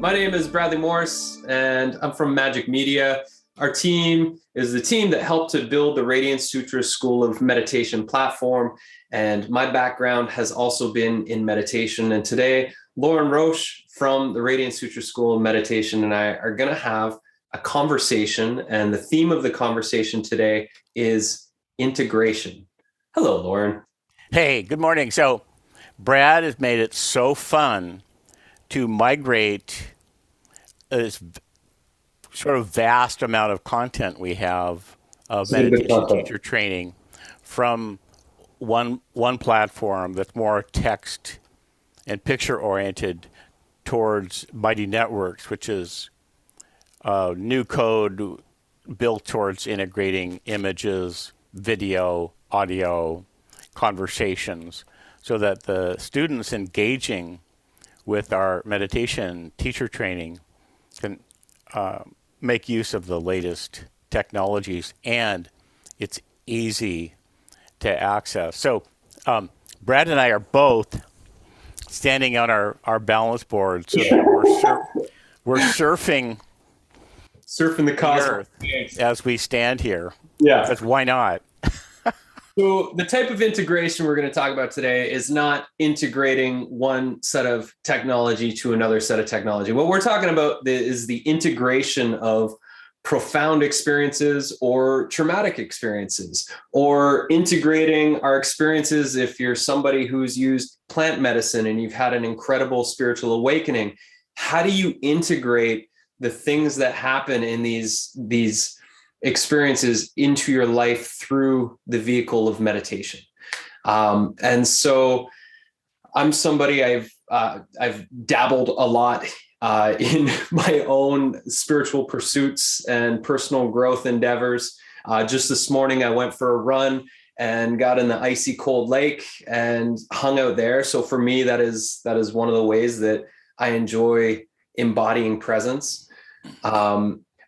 My name is Bradley Morris, and I'm from Magic Media. Our team is the team that helped to build the Radiant Sutra School of Meditation platform, and my background has also been in meditation. And today, Lorin Roche from the Radiant Sutra School of Meditation and I are going to have a conversation, and the theme of the conversation today is integration. Hello, Lorin. Hey, good morning. So, Brad has made it so fun to migrate this sort of vast amount of content we have of This is a good meditation content. teacher training from one platform that's more text and picture oriented towards Mighty Networks, which is new code built towards integrating images, video, audio, conversations, so that the students engaging with our meditation teacher training can make use of the latest technologies, and it's easy to access. So Brad and I are both standing on our balance board so that we're surfing Surfing the the cosmos. earth as we stand here, Yeah. because why not? So the type of integration we're going to talk about today is not integrating one set of technology to another set of technology. What we're talking about is the integration of profound experiences or traumatic experiences, or integrating our experiences. If you're somebody who's used plant medicine and you've had an incredible spiritual awakening, how do you integrate the things that happen in these experiences into your life through the vehicle of meditation? And so I'm somebody I've dabbled a lot in my own spiritual pursuits and personal growth endeavors. Just this morning, I went for a run and got in the icy cold lake and hung out there. So for me, that is one of the ways that I enjoy embodying presence.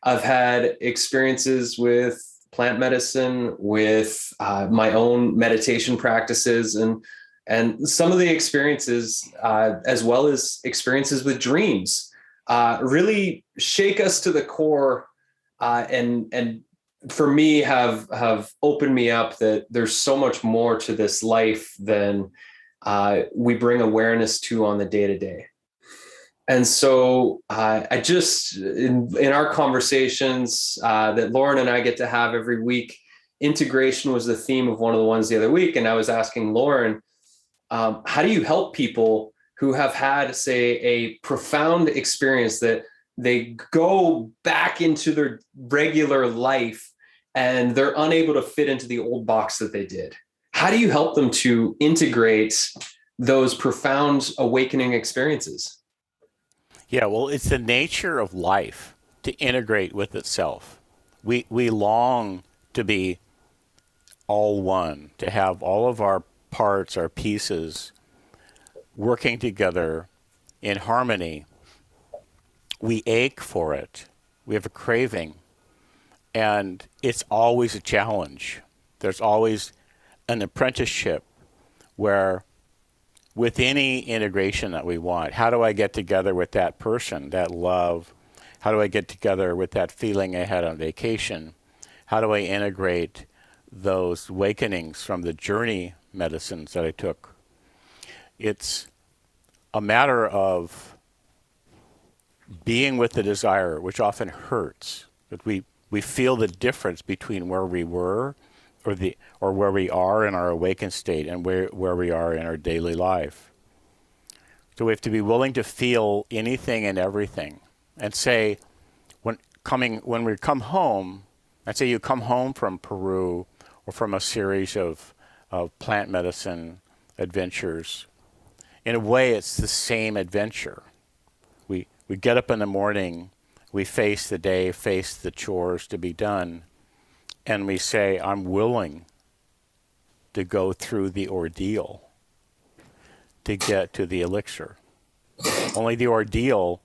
I've had experiences with plant medicine, with my own meditation practices, and some of the experiences, as well as experiences with dreams, really shake us to the core, and for me have opened me up that there's so much more to this life than we bring awareness to on the day to day. And so I just, in our conversations that Lorin and I get to have every week, integration was the theme of one of the ones the other week. And I was asking Lorin, how do you help people who have had, say, a profound experience that they go back into their regular life and they're unable to fit into the old box that they did? How do you help them to integrate those profound awakening experiences? Yeah, well, it's the nature of life to integrate with itself. We long to be all one, to have all of our parts, our pieces working together in harmony. We ache for it. We have a craving, and it's always a challenge. There's always an apprenticeship where, with any integration that we want, how do I get together with that person, that love? How do I get together with that feeling I had on vacation? How do I integrate those awakenings from the journey medicines that I took? It's a matter of being with the desire, which often hurts. But we feel the difference between where we were, or where we are in our awakened state, and where we are in our daily life. So we have to be willing to feel anything and everything, and say, when we come home, let's say you come home from Peru or from a series of plant medicine adventures. In a way, it's the same adventure. We get up in the morning, we face the day, face the chores to be done, and we say, I'm willing to go through the ordeal to get to the elixir. Only the ordeal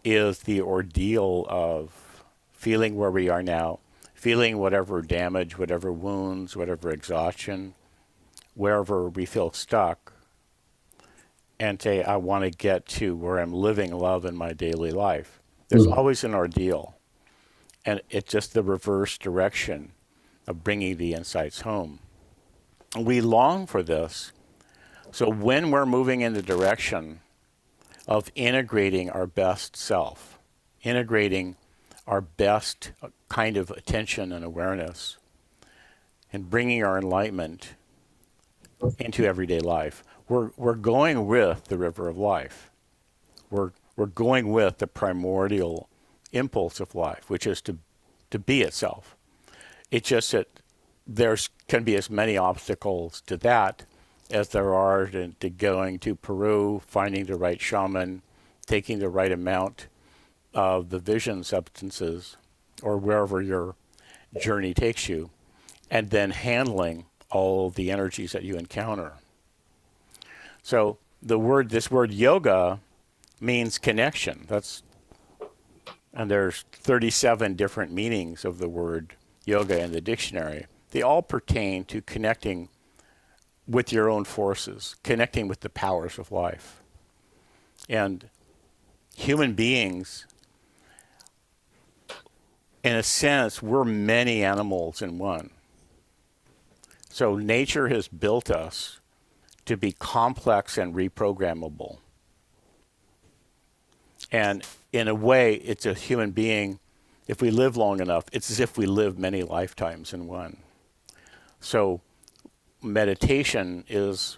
is the ordeal of feeling where we are now, feeling whatever damage, whatever wounds, whatever exhaustion, wherever we feel stuck, and say, I want to get to where I'm living love in my daily life. There's Mm. always an ordeal. And it's just the reverse direction of bringing the insights home. We long for this. So when we're moving in the direction of integrating our best self, integrating our best kind of attention and awareness, and bringing our enlightenment into everyday life, we're going with the river of life. We're going with the primordial impulse of life, which is to be itself. It's just that there's can be as many obstacles to that as there are to going to Peru, finding the right shaman, taking the right amount of the vision substances, or wherever your journey takes you, and then handling all the energies that you encounter. So this word yoga means connection. And there's 37 different meanings of the word yoga in the dictionary. They all pertain to connecting with your own forces, connecting with the powers of life. And human beings, in a sense, we're many animals in one. So nature has built us to be complex and reprogrammable. And in a way, it's a human being. If we live long enough, it's as if we live many lifetimes in one. So meditation is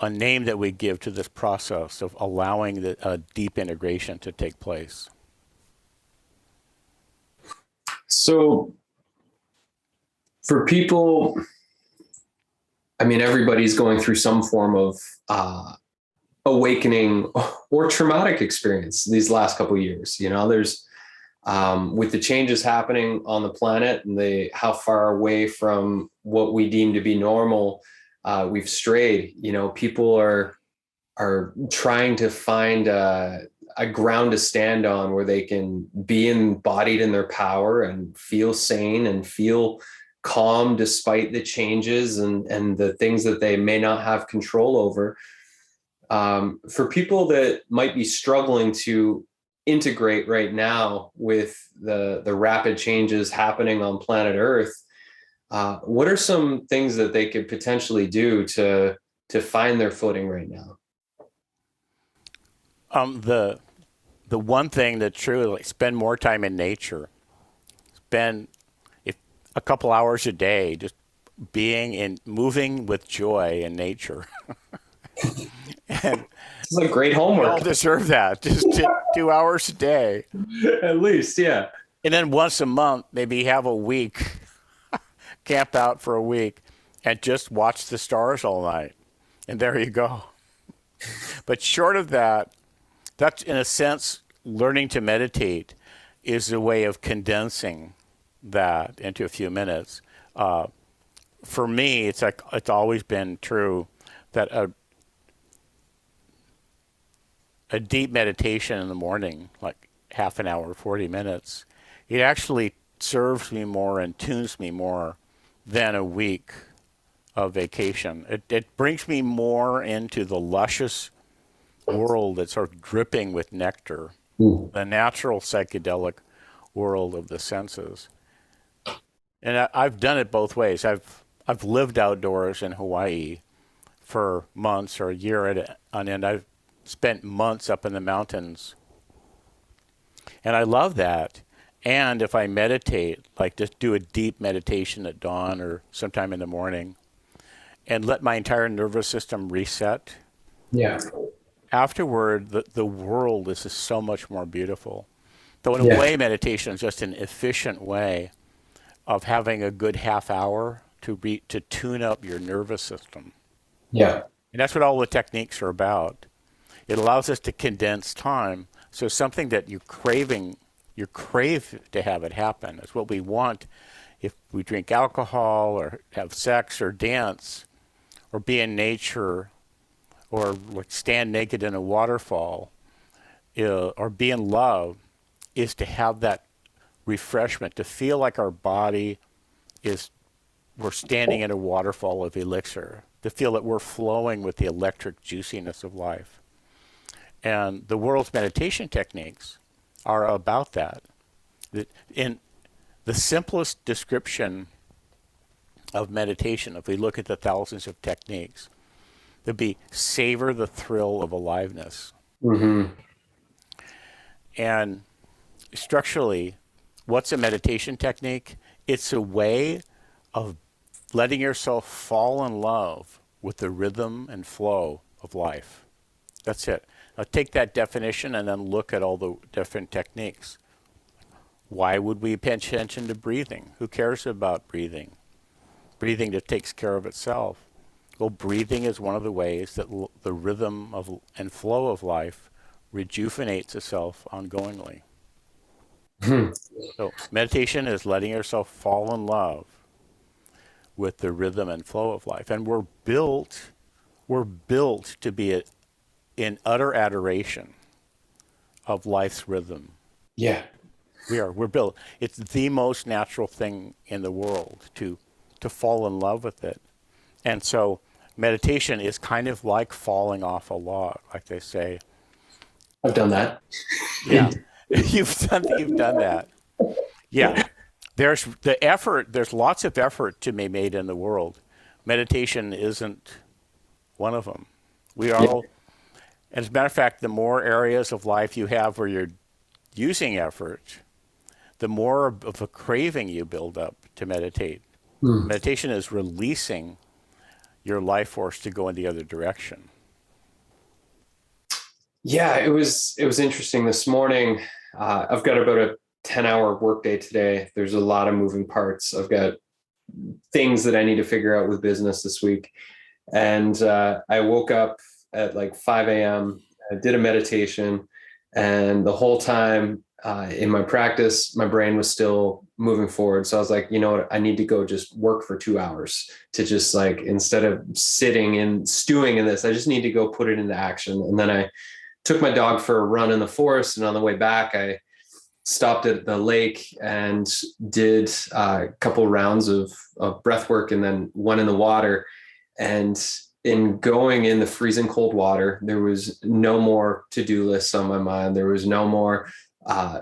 a name that we give to this process of allowing a deep integration to take place. So for people, I mean, everybody's going through some form of awakening or traumatic experience these last couple of years. You know, there's with the changes happening on the planet and how far away from what we deem to be normal we've strayed. You know, people are trying to find a ground to stand on where they can be embodied in their power and feel sane and feel calm despite the changes and the things that they may not have control over. For people that might be struggling to integrate right now with the rapid changes happening on planet Earth, what are some things that they could potentially do to find their footing right now? The one thing that's true, like spend more time in nature. Spend if a couple hours a day just being in moving with joy in nature. And It's like great we all homework. deserve that. Just 2 hours a day. At least, yeah. And then once a month, maybe have a week, camp out for a week, and just watch the stars all night. And there you go. But short of that, that's in a sense, learning to meditate is a way of condensing that into a few minutes. For me, it's always been true that a deep meditation in the morning, like half an hour, 40 minutes, it actually serves me more and tunes me more than a week of vacation. It brings me more into the luscious world that's sort of dripping with nectar, the natural psychedelic world of the senses. And I've done it both ways. I've lived outdoors in Hawaii for months or a year on end. I've spent months up in the mountains, and I love that. And if I meditate, like just do a deep meditation at dawn or sometime in the morning, and let my entire nervous system reset, Yeah. afterward, the world is just so much more beautiful. So in a Yeah. way, meditation is just an efficient way of having a good half hour to tune up your nervous system. Yeah. And that's what all the techniques are about. It allows us to condense time. So something that you crave to have it happen. It's what we want if we drink alcohol or have sex or dance or be in nature or like stand naked in a waterfall or be in love is to have that refreshment, to feel like our body is we're standing in a waterfall of elixir, to feel that we're flowing with the electric juiciness of life. And the world's meditation techniques are about that. In the simplest description of meditation, if we look at the thousands of techniques, there'd be savor the thrill of aliveness. Mm-hmm. And structurally, what's a meditation technique? It's a way of letting yourself fall in love with the rhythm and flow of life. That's it. Now take that definition and then look at all the different techniques. Why would we pay attention to breathing? Who cares about breathing? Breathing just takes care of itself. Well, breathing is one of the ways that the rhythm of and flow of life rejuvenates itself ongoingly. So meditation is letting yourself fall in love with the rhythm and flow of life. And we're built to be in utter adoration of life's rhythm. Yeah. We're built. It's the most natural thing in the world to fall in love with it. And so meditation is kind of like falling off a log, like they say. I've done that. Yeah. You've done that. Yeah. There's the effort, there's lots of effort to be made in the world. Meditation isn't one of them. We are Yeah. all, as a matter of fact, the more areas of life you have where you're using effort, the more of a craving you build up to meditate. Meditation is releasing your life force to go in the other direction. Yeah, it was interesting this morning. I've got about a 10-hour workday today. There's a lot of moving parts. I've got things that I need to figure out with business this week. And I woke up at like 5 a.m. I did a meditation, and the whole time in my practice, my brain was still moving forward. So I was like, you know what? I need to go just work for 2 hours to just like, instead of sitting and stewing in this, I just need to go put it into action. And then I took my dog for a run in the forest. And on the way back, I stopped at the lake and did a couple rounds of breath work and then one in the water. And in going in the freezing cold water, there was no more to-do lists on my mind. There was no more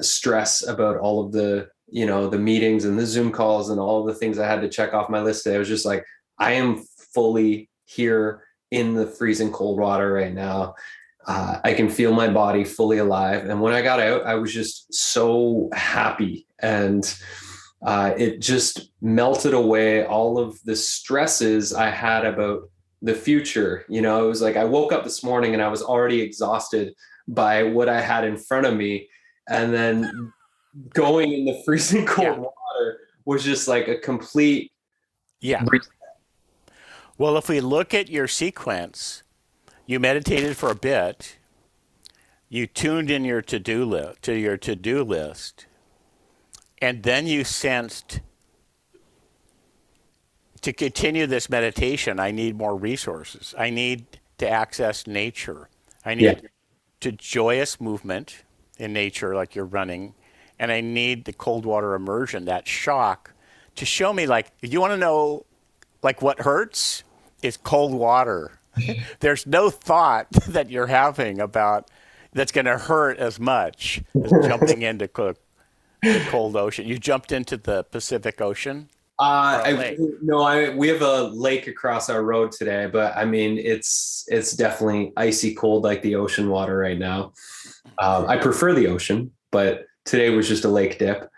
stress about all of the, the meetings and the Zoom calls and all of the things I had to check off my list today. I was just like, I am fully here in the freezing cold water right now. I can feel my body fully alive. And when I got out, I was just so happy. And it just melted away all of the stresses I had about the future. It was like I woke up this morning and I was already exhausted by what I had in front of me. And then going in the freezing cold water was just like a complete. Yeah. Well, if we look at your sequence, you meditated for a bit, you tuned in your to-do list, and then you sensed, to continue this meditation, I need more resources. I need to access nature. I need to joyous movement in nature, like you're running, and I need the cold water immersion, that shock, to show me, like, if you want to know, like, what hurts is cold water. There's no thought that you're having about that's going to hurt as much as jumping into the cold ocean. You jumped into the Pacific Ocean? We have a lake across our road today, but I mean, it's definitely icy cold like the ocean water right now. I prefer the ocean, but today was just a lake dip.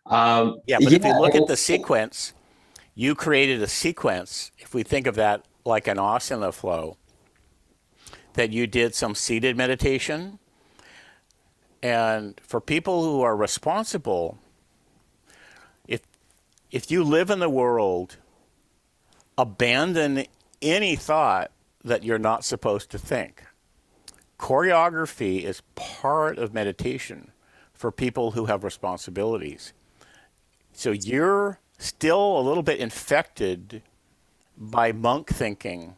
But if you look at the sequence, you created a sequence, if we think of that like an asana flow, that you did some seated meditation. And for people who are responsible, if you live in the world, abandon any thought that you're not supposed to think. Choreography is part of meditation for people who have responsibilities. So you're still a little bit infected by monk thinking,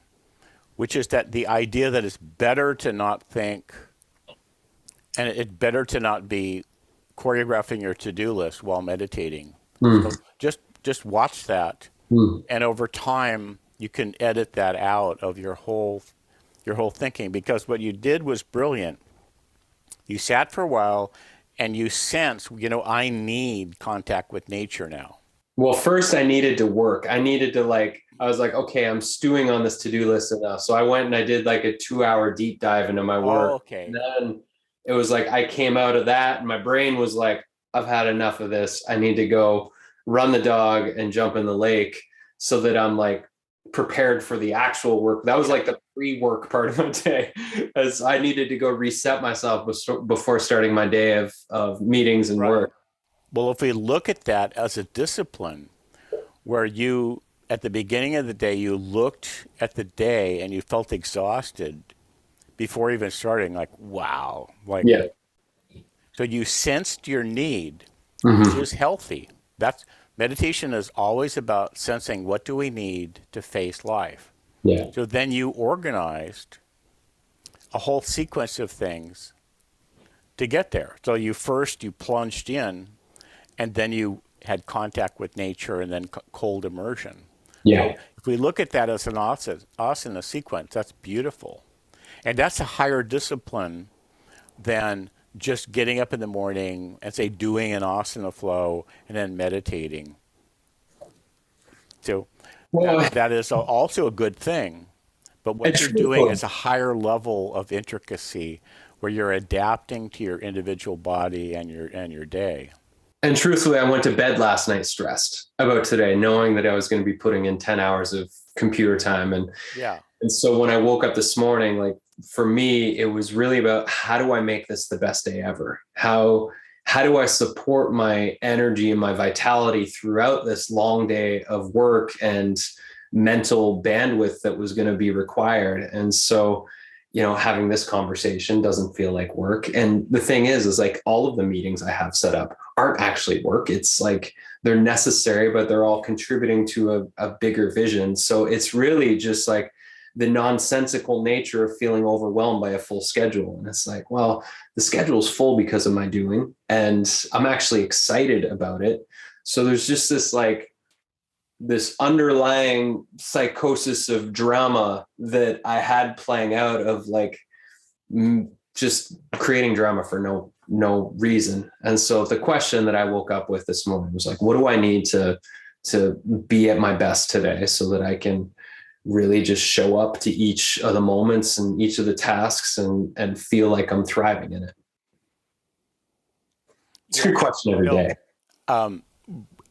which is that the idea that it's better to not think and it's better to not be choreographing your to-do list while meditating. So just watch that Mm. And over time, you can edit that out of your whole thinking, because what you did was brilliant. You sat for a while and you sense, I need contact with nature now. Well, first I needed to work. I was like, okay, I'm stewing on this to-do list enough. So I went and I did like a 2 hour deep dive into my Oh, work. And okay. then it was like I came out of that and my brain was like, I've had enough of this. I need to go run the dog and jump in the lake so that I'm like prepared for the actual work. That was Yeah. like the pre-work part of my day, as I needed to go reset myself before starting my day of meetings and Right. work. Well, if we look at that as a discipline, where you, at the beginning of the day, you looked at the day and you felt exhausted before even starting, like, wow. Like, Yeah. so you sensed your need, which Mhm. is healthy. That's meditation is always about sensing what do we need to face life. Yeah. So then you organized a whole sequence of things to get there. So you plunged in, and then you had contact with nature, and then cold immersion. So Yeah. if we look at that as an asana sequence, that's beautiful. And that's a higher discipline than just getting up in the morning and, say, doing an asana flow and then meditating. So Well, that is also a good thing. But and what you're doing truthfully, is a higher level of intricacy, where you're adapting to your individual body and your day. I went to bed last night stressed about today, knowing that I was going to be putting in 10 hours of computer time. Yeah. And so when I woke up this morning, like for me, it was really about how do I make this the best day ever? How do I support my energy and my vitality throughout this long day of work and mental bandwidth that was going to be required? And so, having this conversation doesn't feel like work. And the thing is like all of the meetings I have set up aren't actually work. It's like they're necessary, but they're all contributing to a bigger vision. So it's really just like the nonsensical nature of feeling overwhelmed by a full schedule. And it's like, well, the schedule's full because of my doing, and I'm actually excited about it. So there's just this underlying psychosis of drama that I had playing out of like just creating drama for no reason. And so the question that I woke up with this morning was like, what do I need to be at my best today so that I can really just show up to each of the moments and each of the tasks and feel like I'm thriving in it. It's a Yeah. good question every No, day.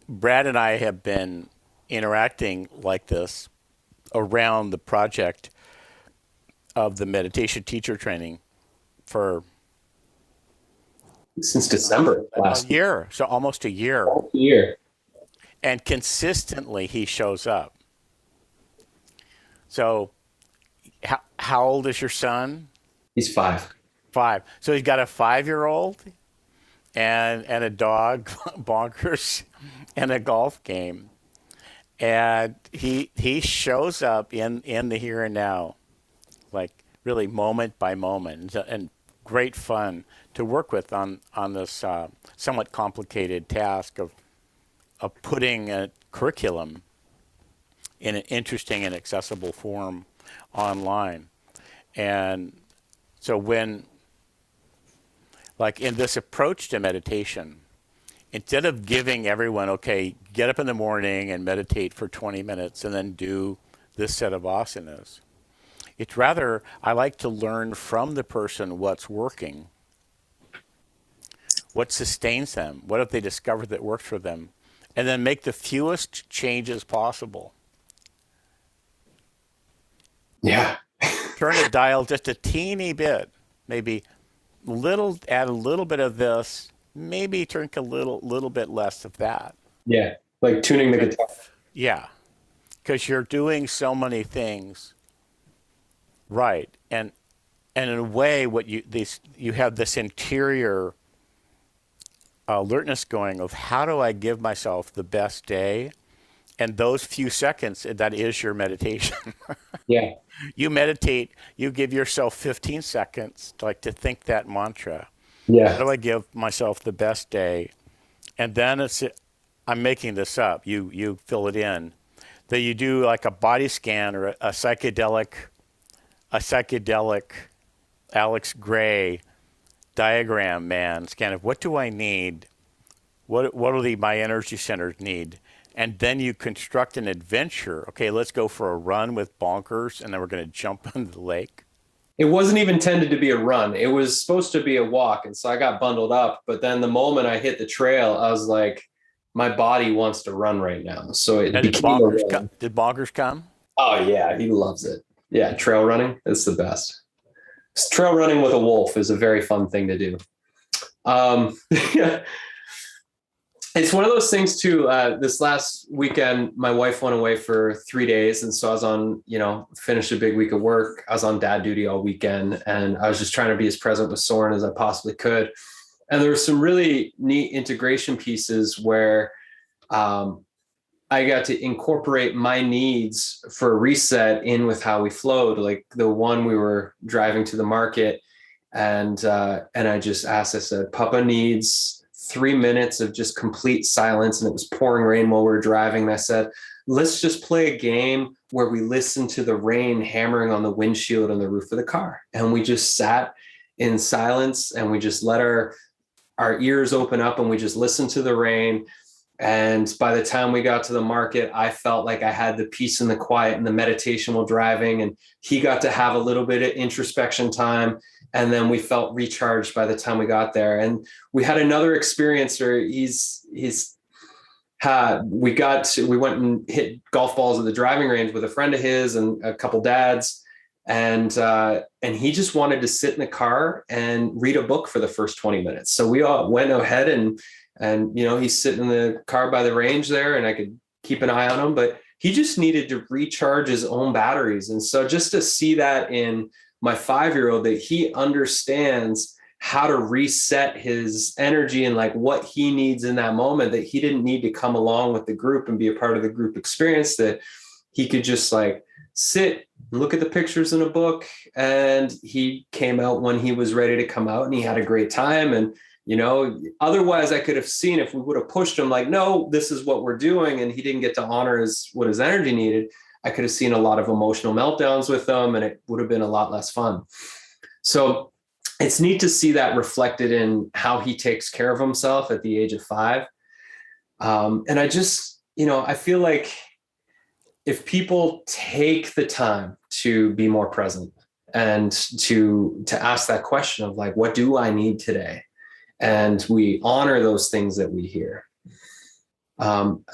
Brad and I have been interacting like this around the project of the meditation teacher training for Since December a last year, so almost a year. year. And consistently he shows up. So how old is your son? He's 5. 5. So he's got a 5-year-old and a dog, bonkers, and a golf game. And he shows up in the here and now, like really moment by moment, and great fun to work with on this somewhat complicated task of putting a curriculum in an interesting and accessible form online. And so when, like in this approach to meditation, instead of giving everyone, okay, get up in the morning and meditate for 20 minutes and then do this set of asanas, it's rather, I like to learn from the person what's working, what sustains them, what have they discovered that works for them, and then make the fewest changes possible. Yeah. Turn the dial just a teeny bit, maybe add a little bit of this, maybe drink a little bit less of that. Yeah. Like tuning the And guitar. yeah, because you're doing so many things right, and in a way, you have this interior alertness going of how do I give myself the best day, and those few seconds, that is your meditation. Yeah. You meditate, you give yourself 15 seconds to think that mantra. How Yeah. do I give myself the best day? And then I'm making this up. You fill it in. that you do like a body scan or a psychedelic Alex Gray diagram man scan of what do I need? What do my energy centers need? And then you construct an adventure. Okay, let's go for a run with Bonkers, and then we're going to jump into the lake. It wasn't even intended to be a run. It was supposed to be a walk. And so I got bundled up. But then the moment I hit the trail, I was like, my body wants to run right now. So it And did became a Bonkers run. come? Did Bonkers come? Oh, yeah. He loves it. Yeah. Trail running. It's the best. Trail running with a wolf is a very fun thing to do. Yeah. It's one of those things too. This last weekend, my wife went away for 3 days. And so I was on, finished a big week of work. I was on dad duty all weekend, and I was just trying to be as present with Soren as I possibly could. And there were some really neat integration pieces where I got to incorporate my needs for a reset in with how we flowed. Like the one we were driving to the market, and I just asked, I said, Papa needs 3 minutes of just complete silence. And it was pouring rain while we were driving. And I said, let's just play a game where we listen to the rain hammering on the windshield on the roof of the car. And we just sat in silence, and we just let our ears open up, and we just listened to the rain. And by the time we got to the market, I felt like I had the peace and the quiet and the meditation while driving. And he got to have a little bit of introspection time. And then we felt recharged by the time we got there. And we had another experience where we went and hit golf balls at the driving range with a friend of his and a couple dads. And he just wanted to sit in the car and read a book for the first 20 minutes. So we all went ahead and he's sitting in the car by the range there, and I could keep an eye on him, but he just needed to recharge his own batteries. And so just to see that in my 5-year-old, that he understands how to reset his energy and like what he needs in that moment, that he didn't need to come along with the group and be a part of the group experience, that he could just like sit and look at the pictures in a book. And he came out when he was ready to come out, and he had a great time. And otherwise I could have seen, if we would have pushed him like, no, this is what we're doing, and he didn't get to honor what his energy needed, I could have seen a lot of emotional meltdowns with them, and it would have been a lot less fun. So it's neat to see that reflected in how he takes care of himself at the age of 5. And I just, I feel like if people take the time to be more present and to ask that question of like, what do I need today? And we honor those things that we hear.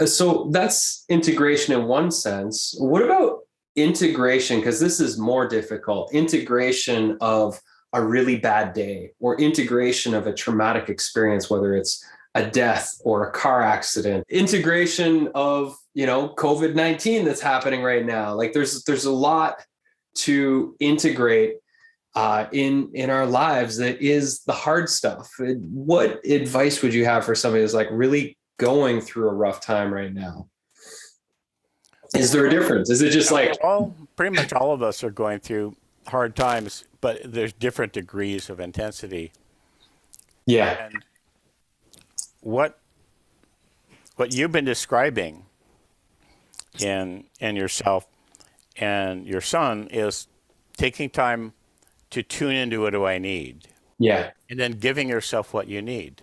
So that's integration in one sense. What about integration? Because this is more difficult. Integration of a really bad day, or integration of a traumatic experience, whether it's a death or a car accident, integration of, COVID-19 that's happening right now. Like there's a lot to integrate in our lives that is the hard stuff. What advice would you have for somebody who's like really going through a rough time right now? Is there a difference? Is it just like, Pretty much all of us are going through hard times, but there's different degrees of intensity. yeah, And what you've been describing in yourself and your son is taking time to tune into what do I need, yeah, and then giving yourself what you need.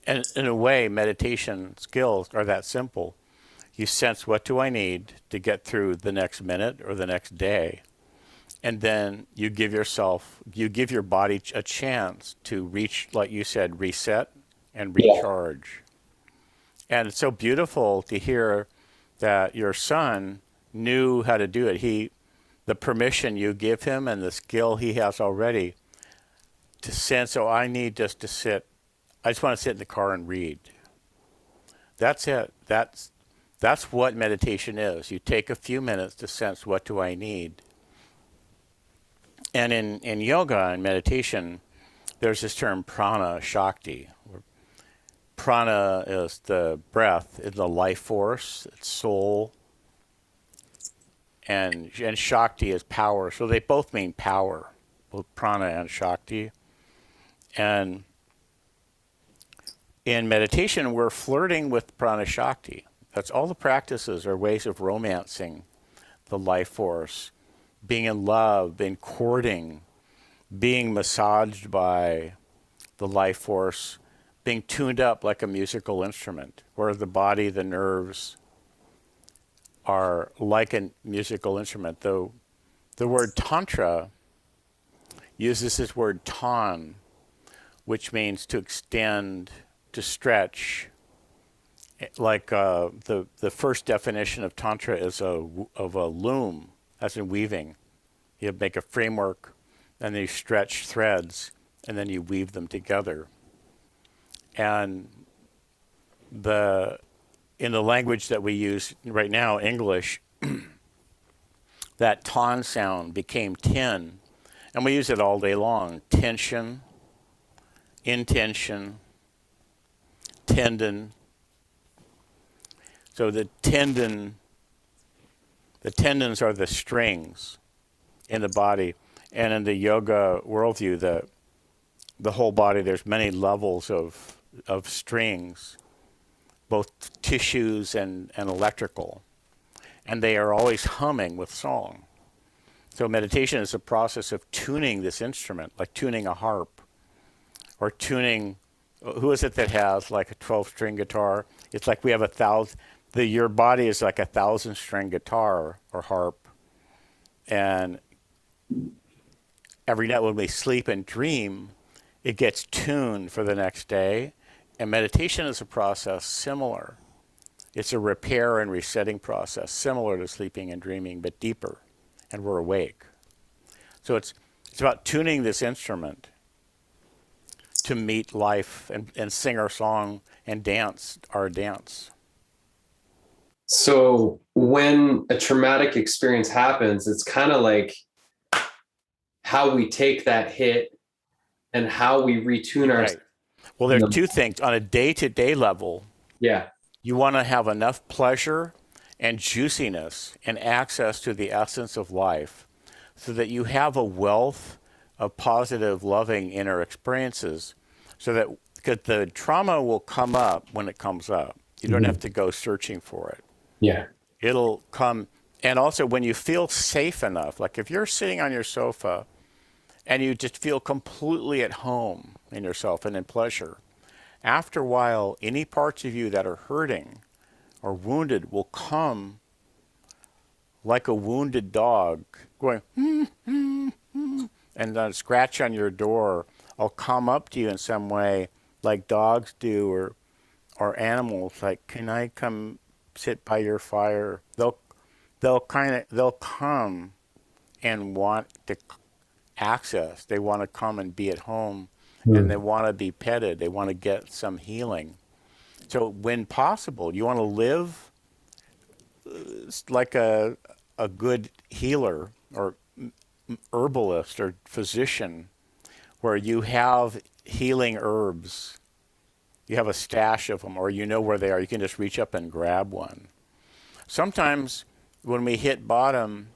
And in a way, meditation skills are that simple. You sense, what do I need to get through the next minute or the next day? And then you give your body a chance to reach, like you said, reset and yeah, recharge. And it's so beautiful to hear that your son knew how to do it. The permission you give him and the skill he has already to sense, oh, I need just to sit. I just want to sit in the car and read. That's it. That's what meditation is. You take a few minutes to sense, what do I need? And in yoga and meditation, there's this term prana shakti. Prana is the breath, is the life force, it's soul. And shakti is power. So they both mean power, both prana and shakti. And in meditation, we're flirting with prana shakti. That's all the practices are ways of romancing the life force, being in love, being courting, being massaged by the life force, being tuned up like a musical instrument, where the body, the nerves are like a musical instrument. Though the word Tantra uses this word tan, which means to extend, to stretch. Like the first definition of Tantra is of a loom, as in weaving. You make a framework, and then you stretch threads, and then you weave them together. And in the language that we use right now, English, that ton sound became tin, and we use it all day long. Tension, intention, tendon. So the tendons are the strings in the body, and in the yoga worldview, the whole body, there's many levels of strings, both tissues and electrical, and they are always humming with song. So meditation is a process of tuning this instrument, like tuning a harp, or tuning. Who is it that has like a 12-string guitar? It's like we have 1,000. Your body is like a 1,000-string guitar or harp, and every night when we sleep and dream, it gets tuned for the next day. And meditation is a process similar. It's a repair and resetting process, similar to sleeping and dreaming, but deeper, and we're awake. So it's about tuning this instrument to meet life and sing our song and dance our dance. So when a traumatic experience happens, it's kind of like how we take that hit and how we retune Right. ourselves. Well, there's two things. On a day-to-day level, Yeah. you want to have enough pleasure and juiciness and access to the essence of life so that you have a wealth of positive, loving inner experiences, so that because the trauma will come up when it comes up. You don't have to go searching for it. Yeah. It'll come. And also, when you feel safe enough, like if you're sitting on your sofa and you just feel completely at home in yourself and in pleasure, after a while, any parts of you that are hurting or wounded will come like a wounded dog going, and then scratch on your door. I'll come up to you in some way like dogs do, or animals, like, can I come sit by your fire? They'll come and want to access. They want to come and be at home, and they want to be petted. They want to get some healing. So when possible, you want to live like a good healer or herbalist or physician, where you have healing herbs. You have a stash of them, or you know where they are. You can just reach up and grab one. Sometimes when we hit bottom,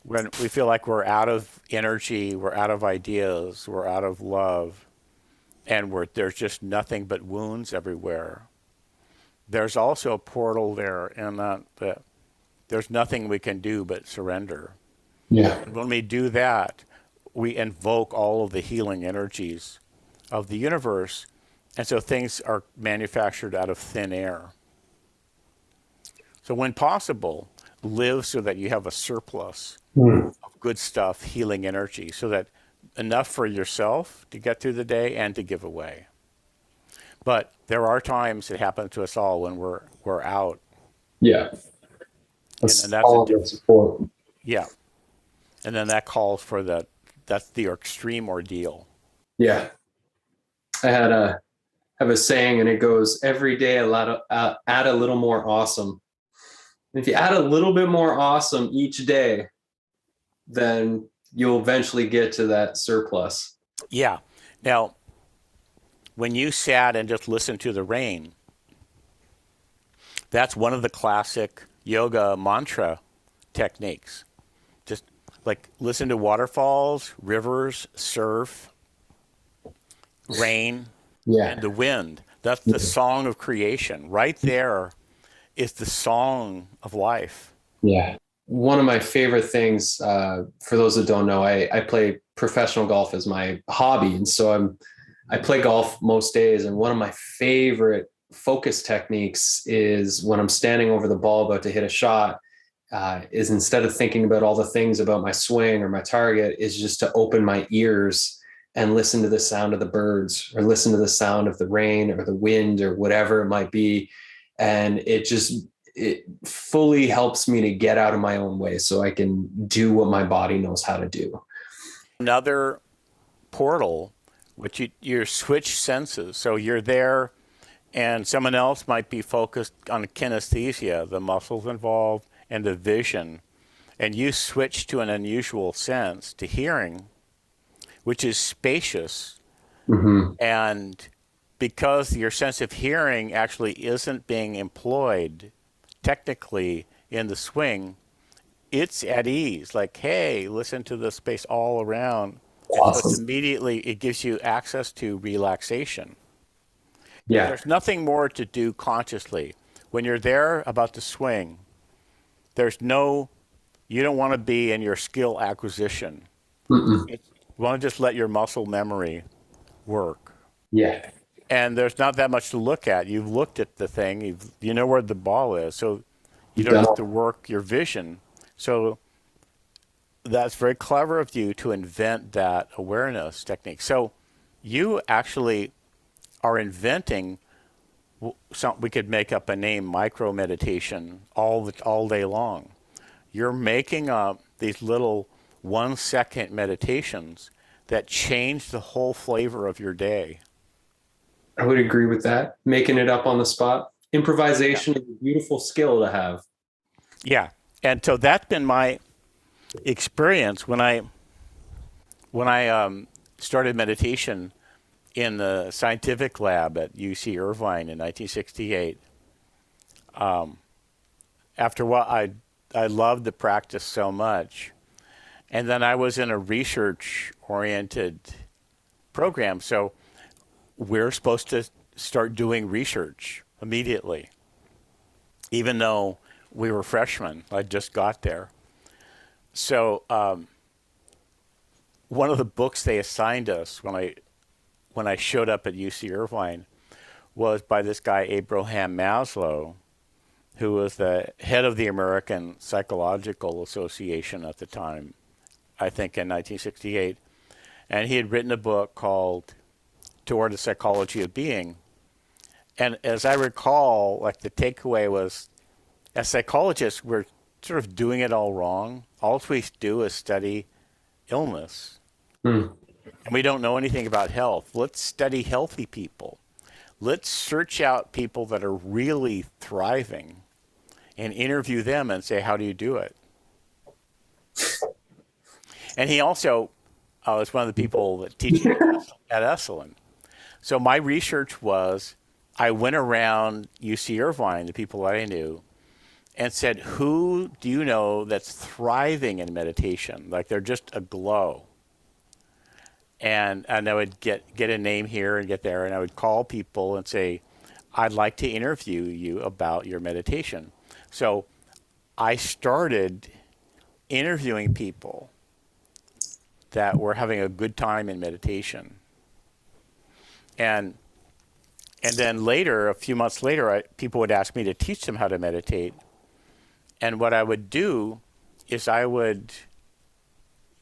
when we feel like we're out of energy, we're out of ideas, we're out of love, and there's just nothing but wounds everywhere. There's also a portal there, and that there's nothing we can do but surrender. Yeah. And when we do that, we invoke all of the healing energies of the universe, and so things are manufactured out of thin air. So when possible, live so that you have a surplus of good stuff, healing energy, so that enough for yourself to get through the day and to give away. But there are times it happens to us all when we're out. Yeah. And that's all of the support. yeah. And then that calls for that's the extreme ordeal. Yeah. I have a saying, and it goes, every day add a little more awesome. And if you add a little bit more awesome each day, then you'll eventually get to that surplus. Yeah. Now, when you sat and just listened to the rain, that's one of the classic yoga mantra techniques. Just like listen to waterfalls, rivers, surf, rain, Yeah. and the wind. That's the song of creation. Right there, is the song of life. Yeah. One of my favorite things, for those that don't know, I play professional golf as my hobby. And so I play golf most days. And one of my favorite focus techniques is when I'm standing over the ball about to hit a shot, is instead of thinking about all the things about my swing or my target, is just to open my ears and listen to the sound of the birds or listen to the sound of the rain or the wind or whatever it might be. And it fully helps me to get out of my own way so I can do what my body knows how to do. Another portal, which you switch senses. So you're there, and someone else might be focused on kinesthesia, the muscles involved, and the vision. And you switch to an unusual sense, to hearing, which is spacious. Mm-hmm. And because your sense of hearing actually isn't being employed technically in the swing, it's at ease. Like, hey, listen to the space all around. And so it's Awesome. immediately, it gives you access to relaxation. Because Yeah. there's nothing more to do consciously. When you're there about to swing, there's no, you don't want to be in your skill acquisition. Mm-mm. You want to just let your muscle memory work. Yeah. And there's not that much to look at. You've looked at the thing, you know where the ball is. So you You've don't done have it. to work your vision. So that's very clever of you to invent that awareness technique. So you actually are inventing some, we could make up a name, micro meditation, all day long. You're making up these little 1 second meditations that change the whole flavor of your day. I would agree with that. Making it up on the spot. Yeah. Improvisation is a beautiful skill to have. Yeah. And so that's been my experience when I started meditation in the scientific lab at UC Irvine in 1968. After what I loved the practice so much, and then I was in a research oriented program, so we're supposed to start doing research immediately, even though we were freshmen. I just got there. So one of the books they assigned us when I showed up at UC Irvine was by this guy Abraham Maslow, who was the head of the American Psychological Association at the time, I think in 1968. And he had written a book called Toward the Psychology of Being. And as I recall, like the takeaway was, as psychologists, we're sort of doing it all wrong. All we do is study illness, Hmm. and we don't know anything about health. Let's study healthy people. Let's search out people that are really thriving and interview them and say, how do you do it? And he also is one of the people that teaching at Esalen. So my research was, I went around UC Irvine, the people that I knew, and said, who do you know that's thriving in meditation? Like they're just aglow. And I would get a name here and get there, and I would call people and say, I'd like to interview you about your meditation. So I started interviewing people that were having a good time in meditation. And then later, a few months later, people would ask me to teach them how to meditate. And what I would do is I would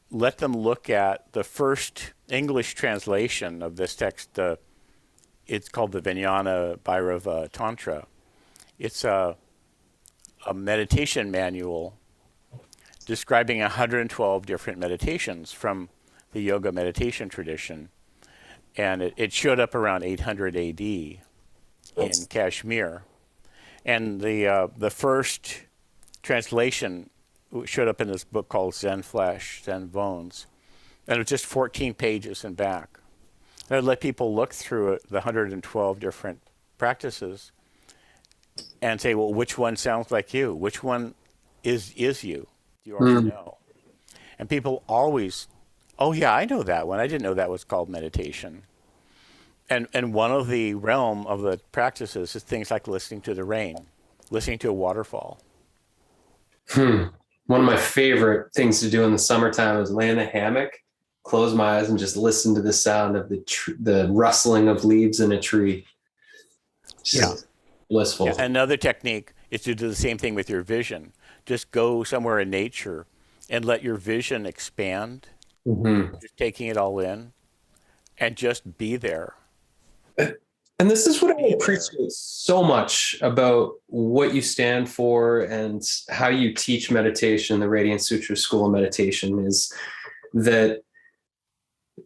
let them look at the first English translation of this text. It's called the Vijnana Bhairava Tantra. It's a meditation manual describing 112 different meditations from the yoga meditation tradition. And it showed up around 800 AD in Kashmir. And the first translation showed up in this book called Zen Flesh, Zen Bones. And it was just 14 pages in back. And I'd let people look through it, the 112 different practices and say, well, which one sounds like you? Which one is you? Do you already Hmm. know? And people always, oh yeah, I know that one. I didn't know that was called meditation. And one of the realm of the practices is things like listening to the rain. listening to a waterfall. Hmm. One of my favorite things to do in the summertime is lay in the hammock, close my eyes, and just listen to the sound of the rustling of leaves in a tree. Yeah. Just Yeah. blissful. Another technique is to do the same thing with your vision. Just go somewhere in nature and let your vision expand, Mhm. just taking it all in and just be there. And this is what I Be there. appreciate so much about what you stand for and how you teach meditation, the Radiant Sutra School of Meditation, is that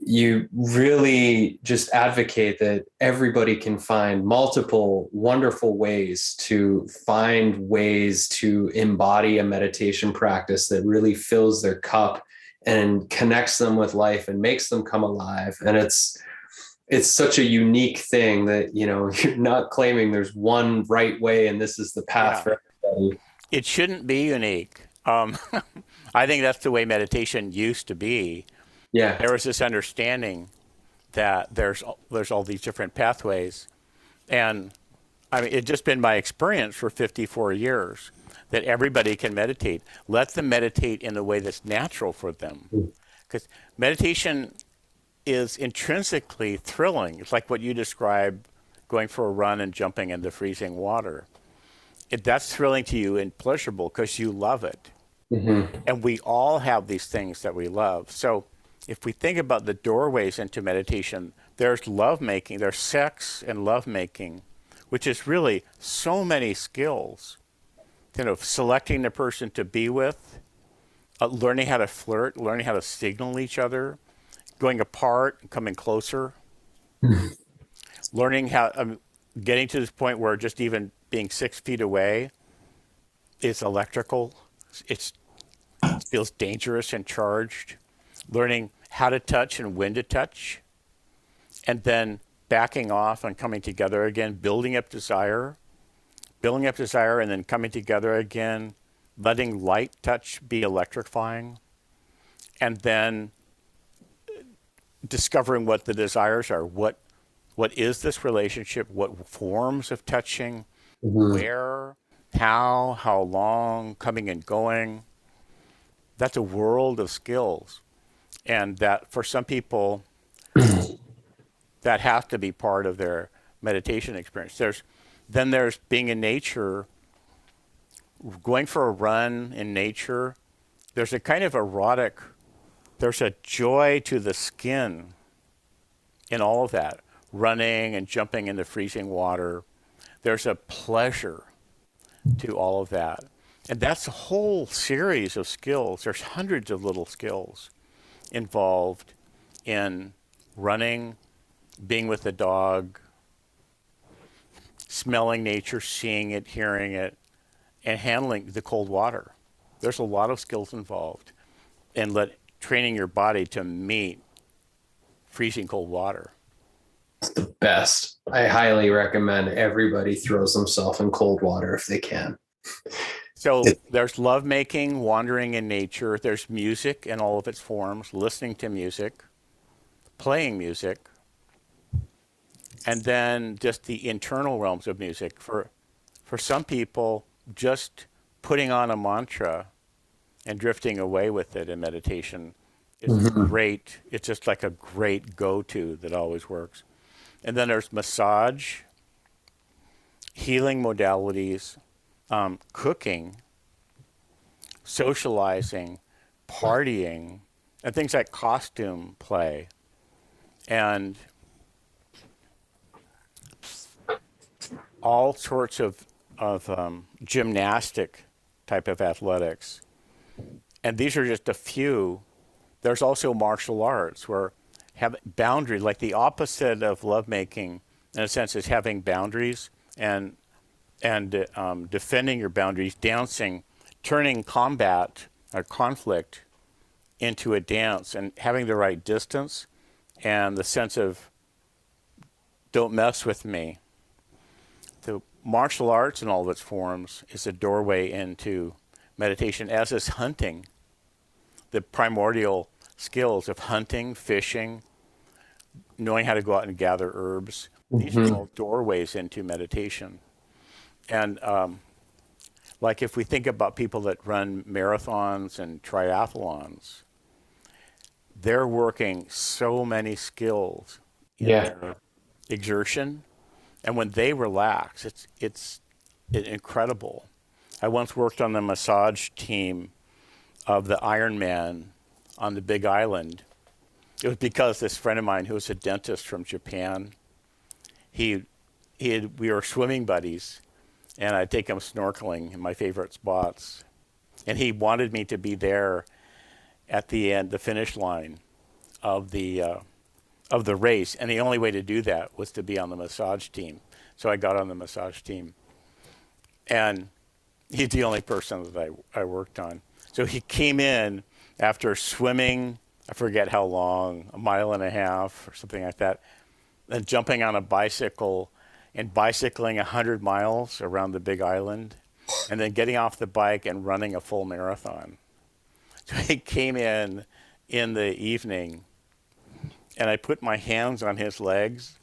you really just advocate that everybody can find multiple wonderful ways to find ways to embody a meditation practice that really fills their cup and connects them with life and makes them come alive. And it's such a unique thing that, you're not claiming there's one right way and this is the path Yeah. for everybody. It shouldn't be unique. I think that's the way meditation used to be. Yeah. There was this understanding that there's all these different pathways, and I mean, it's just been my experience for 54 years that everybody can meditate. Let them meditate in the way that's natural for them, because meditation is intrinsically thrilling. It's like what you described, going for a run and jumping into freezing water. That's thrilling to you and pleasurable because you love it. Mm-hmm. And we all have these things that we love. So if we think about the doorways into meditation, there's lovemaking, there's sex and lovemaking, which is really so many skills. Selecting the person to be with, learning how to flirt, learning how to signal each other, going apart, coming closer, learning how, getting to this point where just even being 6 feet away is electrical. It's, it feels dangerous and charged. Learning how to touch and when to touch, and then backing off and coming together again, building up desire, and then coming together again, letting light touch be electrifying, and then discovering what the desires are. What is this relationship? What forms of touching? Mm-hmm. Where? How long? Coming and going. That's a world of skills. And that for some people, that has to be part of their meditation experience. There's being in nature, going for a run in nature. There's a kind of erotic, there's a joy to the skin in all of that. Running and jumping in the freezing water. There's a pleasure to all of that. And that's a whole series of skills. There's hundreds of little skills involved in running, being with the dog, smelling nature, seeing it, hearing it, and handling the cold water. There's a lot of skills involved in training your body to meet freezing cold water. Best. I highly recommend everybody throws themselves in cold water if they can. So there's lovemaking, wandering in nature. There's music in all of its forms, listening to music, playing music, and then just the internal realms of music. For some people, just putting on a mantra and drifting away with it in meditation is Mhm. great. It's just like a great go-to that always works. And then there's massage, healing modalities, cooking, socializing, partying, and things like costume play. And all sorts of gymnastic type of athletics. And these are just a few. There's also martial arts where have boundaries, like the opposite of lovemaking, in a sense, is having boundaries and defending your boundaries, dancing, turning combat or conflict into a dance, and having the right distance and the sense of don't mess with me. The martial arts in all of its forms is a doorway into meditation, as is hunting. The primordial skills of hunting, fishing, knowing how to go out and gather herbs. These are Mhm. all doorways into meditation. And Like if we think about people that run marathons and triathlons, they're working so many skills in Yeah. their exertion, and when they relax, it's incredible. I once worked on the massage team of the Ironman on the Big Island. It was because this friend of mine, who was a dentist from Japan, he we were swimming buddies, and I'd take him snorkeling in my favorite spots, and he wanted me to be there at the end, the finish line of the race, and the only way to do that was to be on the massage team. So I got on the massage team, and he's the only person that I worked on. So he came in after swimming, I forget how long, a mile and a half or something like that, then jumping on a bicycle and bicycling 100 miles around the Big Island, and then getting off the bike and running a full marathon. So he came in the evening, and I put my hands on his legs,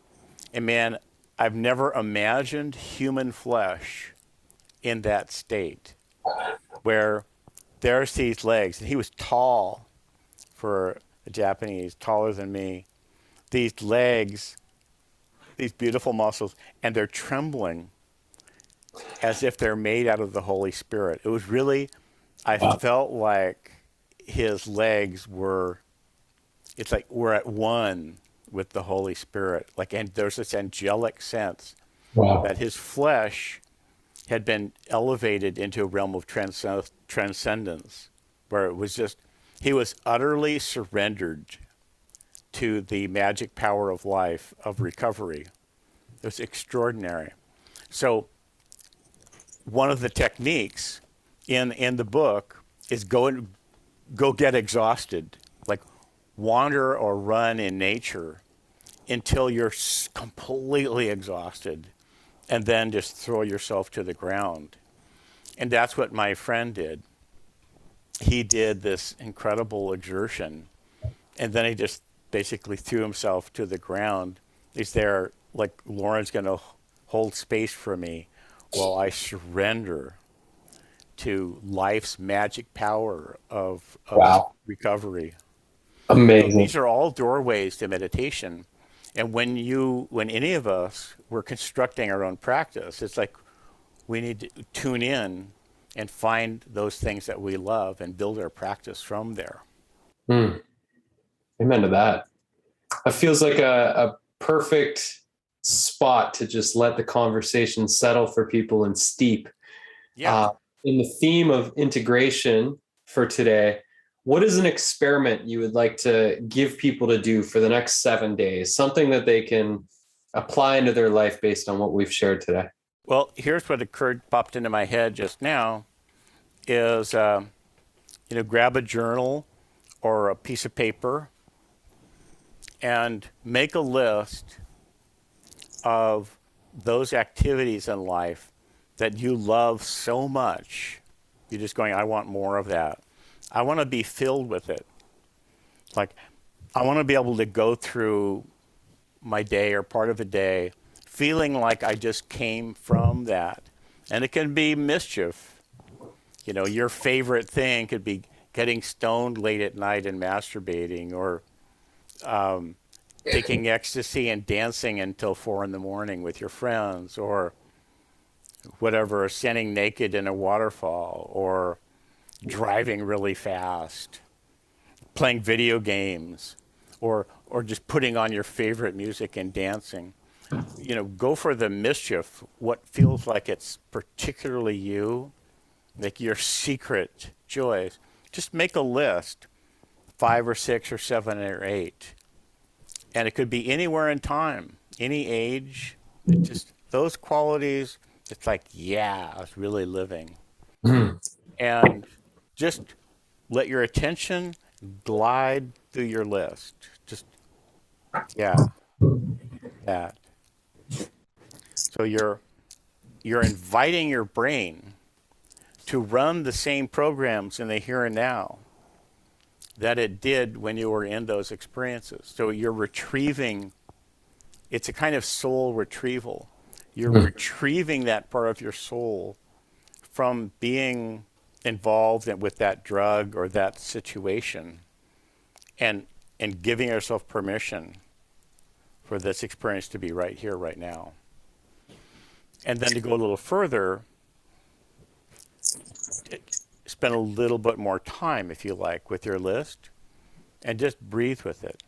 and man, I've never imagined human flesh in that state where there's these legs, and he was tall for a Japanese, taller than me. These legs, these beautiful muscles, and they're trembling as if they're made out of the Holy Spirit. It was really, I Wow. felt like his legs were, it's like we're at one with the Holy Spirit. Like, and there's this angelic sense Wow. that his flesh had been elevated into a realm of transcendence, where it was just, he was utterly surrendered to the magic power of life, of recovery. It was extraordinary. So one of the techniques in the book is go get exhausted, like wander or run in nature until you're completely exhausted, and then just throw yourself to the ground. And that's what my friend did. He did this incredible exertion, and then he just basically threw himself to the ground. He's there, like, Lauren's going to hold space for me while I surrender to life's magic power of Wow. recovery. So Amazing. these are all doorways to meditation. And when any of us were constructing our own practice, it's like we need to tune in and find those things that we love and build our practice from there. Hmm. Amen to that. It feels like a perfect spot to just let the conversation settle for people and steep. Yeah. Uh, in the theme of integration for today, what is an experiment you would like to give people to do for the next 7 days? Something that they can apply into their life based on what we've shared today. Well, here's what popped into my head just now is, grab a journal or a piece of paper and make a list of those activities in life that you love so much. You're just going, I want more of that. I want to be filled with it. Like, I want to be able to go through my day or part of a day feeling like I just came from that. And it can be mischief. Your favorite thing could be getting stoned late at night and masturbating, or taking ecstasy and dancing until 4 in the morning with your friends, or whatever, standing naked in a waterfall, or driving really fast, playing video games, or just putting on your favorite music and dancing. Go for the mischief, what feels like it's particularly you, like your secret joys. Just make a list, 5 or 6 or 7 or 8. And it could be anywhere in time, any age. It just, those qualities, it's like, yeah, I was really living. Mhm. And just let your attention glide through your list. Just, yeah, that. So you're inviting your brain to run the same programs in the here and now that it did when you were in those experiences. So you're retrieving, it's a kind of soul retrieval. You're retrieving that part of your soul from being involved with that drug or that situation, and giving yourself permission for this experience to be right here, right now. And then to go a little further, spend a little bit more time, if you like, with your list, and just breathe with it.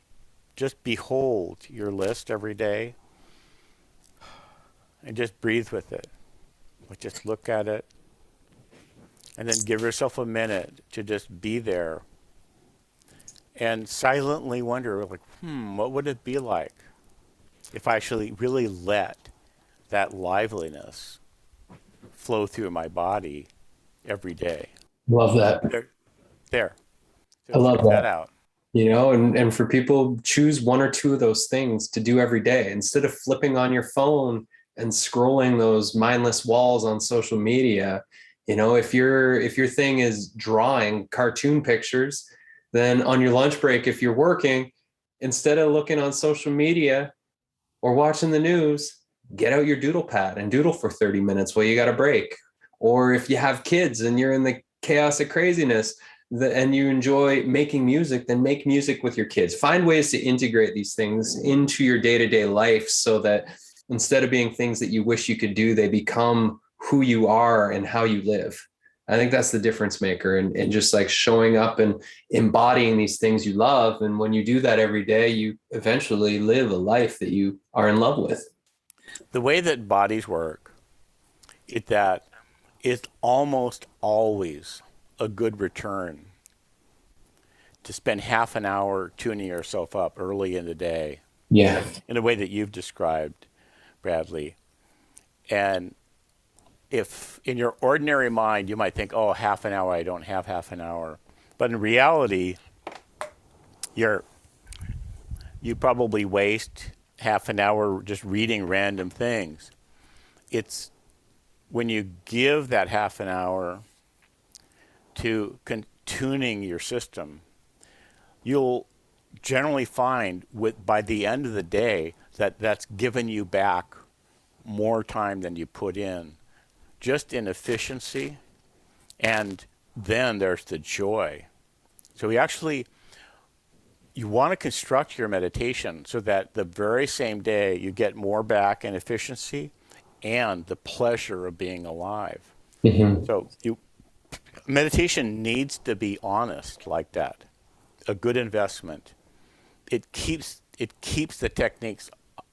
Just behold your list every day and just breathe with it. Just look at it, and then give yourself a minute to just be there and silently wonder, like, what would it be like if I actually really let that liveliness flow through my body every day? Love that. There. I So love check that that. out. And for people, choose one or two of those things to do every day instead of flipping on your phone and scrolling those mindless walls on social media. If your thing is drawing cartoon pictures, then on your lunch break, if you're working, instead of looking on social media or watching the news, get out your doodle pad and doodle for 30 minutes while you got a break. Or if you have kids and you're in the chaos of craziness, and you enjoy making music, then make music with your kids. Find ways to integrate these things into your day-to-day life so that instead of being things that you wish you could do, they become who you are and how you live. I think that's the difference maker, and just like showing up and embodying these things you love. And when you do that every day, you eventually live a life that you are in love with. The way that bodies work is that it's almost always a good return to spend half an hour tuning yourself up early in the day Yeah. in a way that you've described, Bradley. And if in your ordinary mind you might think, oh, half an hour, I don't have half an hour. But in reality, you probably waste half an hour just reading random things. It's when you give that half an hour to tuning your system, you'll generally find by the end of the day that's given you back more time than you put in, just in efficiency, and then there's the joy. So you want to construct your meditation so that the very same day you get more back in efficiency and the pleasure of being alive. Mm-hmm. So meditation needs to be honest like that, a good investment. It keeps the techniques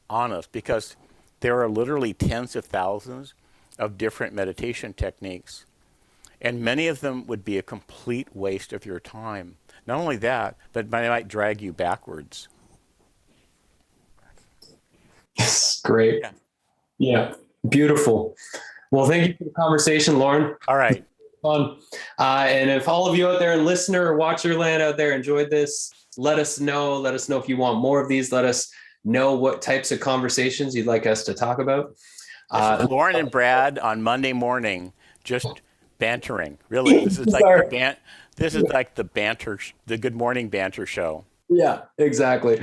honest, because there are literally tens of thousands of different meditation techniques, and many of them would be a complete waste of your time. Not only that, but they might drag you backwards. Great. Yeah. Yeah. Beautiful. Well, thank you for the conversation, Lorin. All right. Fun. And if all of you out there in listener or watcher land out there enjoyed this, let us know. Let us know if you want more of these. Let us know what types of conversations you'd like us to talk about. This is Lorin and Brad on Monday morning, just bantering. Really, this is like Sorry. the banter, the good morning banter show. Yeah, exactly.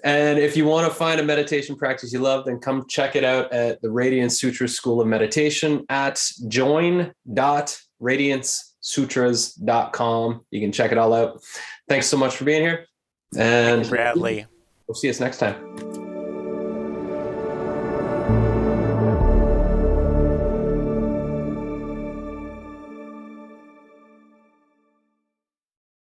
And if you want to find a meditation practice you love, then come check it out at the Radiance Sutra School of Meditation at join.radiancesutras.com. You can check it all out. Thanks so much for being here. And Thank you, Bradley. we'll see us next time.